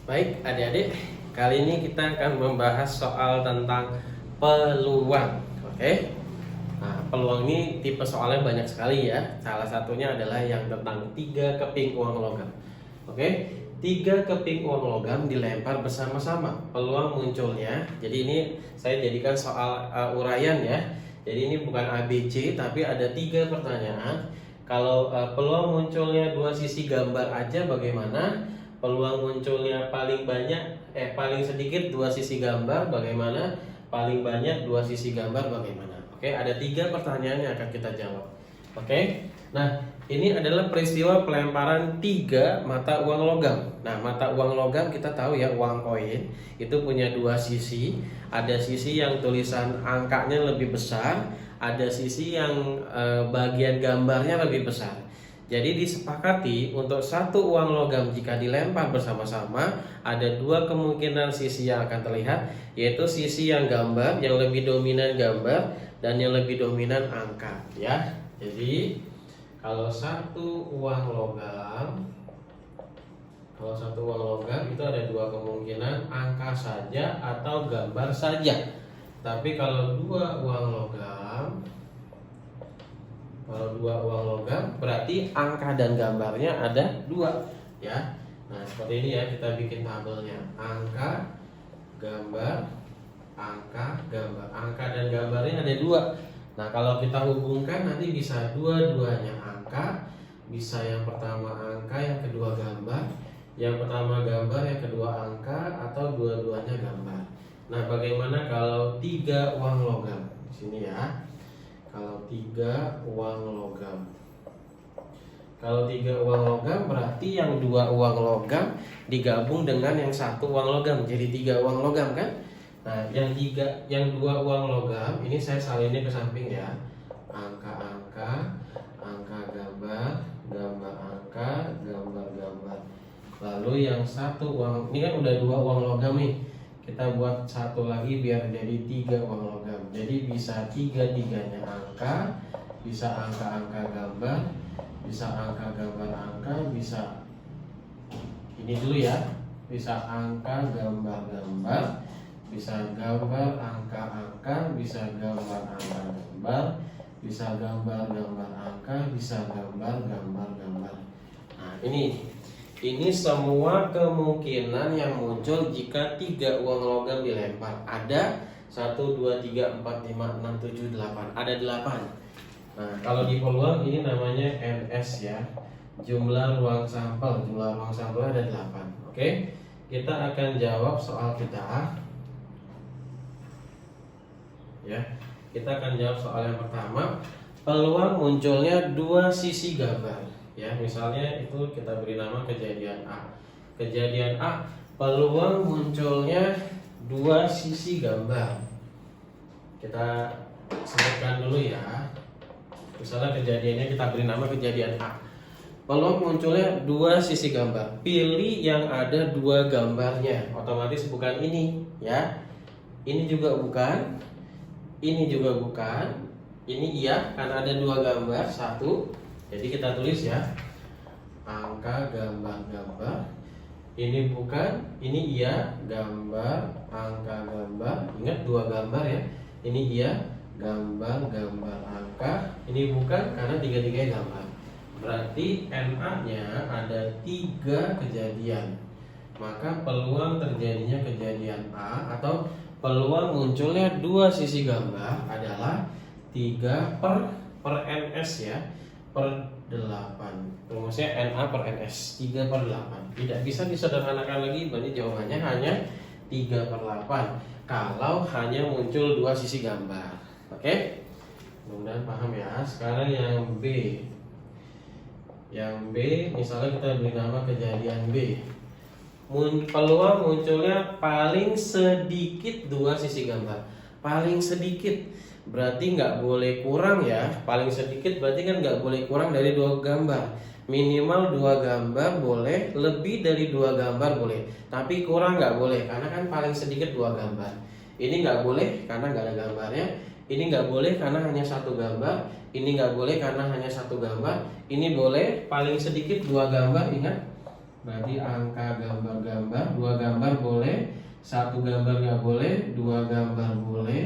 Baik, adik-adik, kali ini kita akan membahas soal tentang peluang. Oke. Nah, peluang ini tipe soalnya banyak sekali ya. Salah satunya adalah yang tentang 3 keping uang logam. Oke. 3 keping uang logam dilempar bersama-sama. Peluang munculnya. Jadi ini saya jadikan soal uraian ya. Jadi ini bukan ABC tapi ada 3 pertanyaan. Kalau peluang munculnya 2 sisi gambar aja bagaimana? Peluang munculnya paling sedikit 2 sisi gambar bagaimana, paling banyak 2 sisi gambar bagaimana. Oke, ada 3 pertanyaan yang akan kita jawab. Oke, nah ini adalah peristiwa pelemparan 3 mata uang logam. Nah, mata uang logam kita tahu ya, uang koin itu punya 2 sisi. Ada sisi yang tulisan angkanya lebih besar, ada sisi yang bagian gambarnya lebih besar. Jadi disepakati untuk satu uang logam jika dilempar bersama-sama ada 2 kemungkinan sisi yang akan terlihat, yaitu sisi yang gambar, yang lebih dominan gambar dan yang lebih dominan angka ya. Jadi kalau satu uang logam itu ada 2 kemungkinan, angka saja atau gambar saja. Tapi kalau dua uang logam berarti angka dan gambarnya ada 2 ya. Nah seperti ini ya, kita bikin tabelnya: angka, gambar, angka, gambar. Angka dan gambarnya ada 2. Nah kalau kita hubungkan nanti bisa dua-duanya angka, bisa yang pertama angka, yang kedua gambar, yang pertama gambar, yang kedua angka, atau dua-duanya gambar. Nah bagaimana kalau 3 uang logam? Di sini ya. Kalau 3 uang logam. Kalau 3 uang logam berarti yang 2 uang logam digabung dengan yang 1 uang logam, jadi 3 uang logam kan? Nah, yang 2 uang logam ini saya salinnya ke samping ya. Angka-angka, angka gambar, gambar angka, gambar gambar. Lalu yang 1 uang, ini kan udah 2 uang logam nih. Kita buat 1 lagi biar jadi 3 uang logam. Jadi bisa 3-3-nya angka, bisa angka-angka gambar, bisa angka gambar angka, bisa ini dulu ya, bisa angka gambar gambar, bisa gambar angka angka, bisa gambar angka gambar, bisa gambar gambar angka, bisa gambar gambar gambar. Nah ini semua kemungkinan yang muncul jika 3 uang logam dilempar. Ada 1, 2, 3, 4, 5, 6, 7, 8. Ada 8. Nah, kalau di peluang ini namanya NS ya. Jumlah ruang sampel. Jumlah ruang sampel ada 8. Oke. Kita akan jawab soal kita. Ya. Kita akan jawab soal yang pertama. Peluang munculnya 2 sisi gambar. Ya, misalnya itu kita beri nama kejadian A. Kejadian A, peluang munculnya 2 sisi gambar. Kita sebutkan dulu ya. Misalnya kejadiannya kita beri nama kejadian A. Peluang munculnya 2 sisi gambar. Pilih yang ada 2 gambarnya. Otomatis bukan ini ya. Ini juga bukan. Ini juga bukan. Ini iya karena ada 2 gambar. 1. Jadi kita tulis ya, angka, gambar, gambar. Ini bukan, ini iya, gambar, angka, gambar. Ingat 2 gambar ya. Ini iya, gambar, gambar, angka. Ini bukan karena 3-3 gambar. Berarti NA-nya ada 3 kejadian. Maka peluang terjadinya kejadian A atau peluang munculnya 2 sisi gambar adalah 3 per NS ya. Per 8. Rumusnya NA per NS 3/8. Tidak bisa disederhanakan lagi, berarti jawabannya hanya 3/8 kalau hanya muncul 2 sisi gambar. Oke? Mudah-mudahan paham ya. Sekarang yang B. Yang B misalnya kita beri nama kejadian B. Peluang munculnya paling sedikit 2 sisi gambar. Paling sedikit berarti nggak boleh kurang ya. Paling sedikit berarti kan nggak boleh kurang dari 2 gambar. Minimal 2 gambar boleh, lebih dari 2 gambar boleh. Tapi kurang nggak boleh karena kan paling sedikit 2 gambar. Ini nggak boleh karena nggak ada gambarnya. Ini nggak boleh karena hanya 1 gambar. Ini nggak boleh karena hanya 1 gambar. Ini boleh paling sedikit 2 gambar. Ingat, berarti angka gambar-gambar, 2 gambar boleh, 1 gambar nggak boleh, 2 gambar boleh,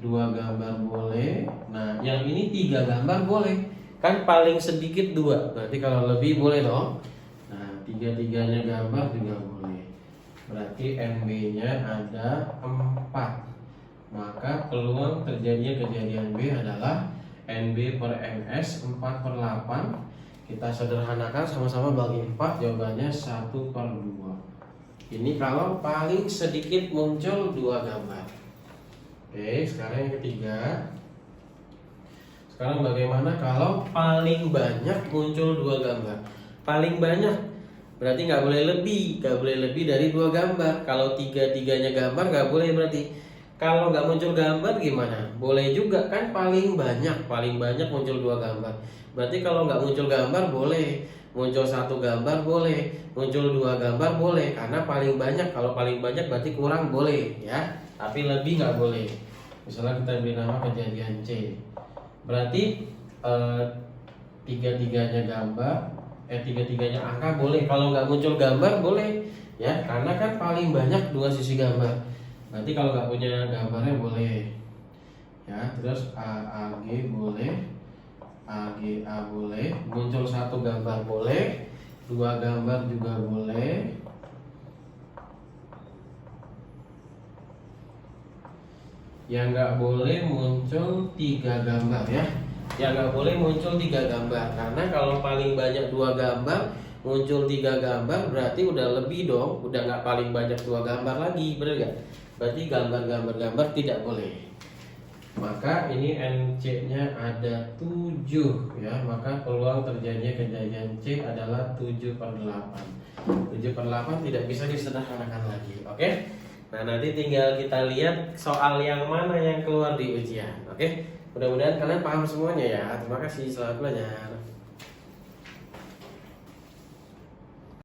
2 gambar boleh. Nah yang ini 3 gambar boleh, kan paling sedikit 2, berarti kalau lebih boleh dong. Nah 3-3-nya gambar juga boleh, berarti NB nya ada 4. Maka peluang terjadinya kejadian B adalah NB per NS 4/8. Kita sederhanakan sama-sama bagi 4, jawabannya 1/2. Ini kalau paling sedikit muncul 2 gambar. Oke, sekarang yang ketiga. Sekarang bagaimana kalau paling banyak muncul 2 gambar? Paling banyak berarti nggak boleh lebih dari 2 gambar. Kalau 3-3-nya gambar nggak boleh berarti. Kalau nggak muncul gambar gimana? Boleh juga kan, paling banyak muncul 2 gambar. Berarti kalau nggak muncul gambar boleh, muncul 1 gambar boleh, muncul 2 gambar boleh, karena paling banyak. Kalau paling banyak berarti kurang boleh ya, tapi lebih nggak boleh. Misalnya kita beri nama kejadian C, berarti 3-3-nya gambar, 3-3-nya angka boleh. Kalau nggak muncul gambar boleh ya, karena kan paling banyak 2 sisi gambar. Nanti kalau nggak punya gambarnya boleh ya. Terus AAG boleh, AGA boleh, muncul 1 gambar boleh, 2 gambar juga boleh. Yang nggak boleh muncul 3 gambar ya. Yang nggak boleh muncul 3 gambar, karena kalau paling banyak 2 gambar, muncul 3 gambar berarti udah lebih dong, udah nggak paling banyak 2 gambar lagi, bener nggak? Berarti gambar-gambar tidak boleh. Maka ini NC-nya ada 7 ya. Maka peluang terjadinya kejadian C adalah 7/8. 7/8 tidak bisa disederhanakan lagi. Oke. Nah nanti tinggal kita lihat soal yang mana yang keluar di ujian. Oke. Mudah-mudahan kalian paham semuanya ya. Terima kasih, selamat belajar.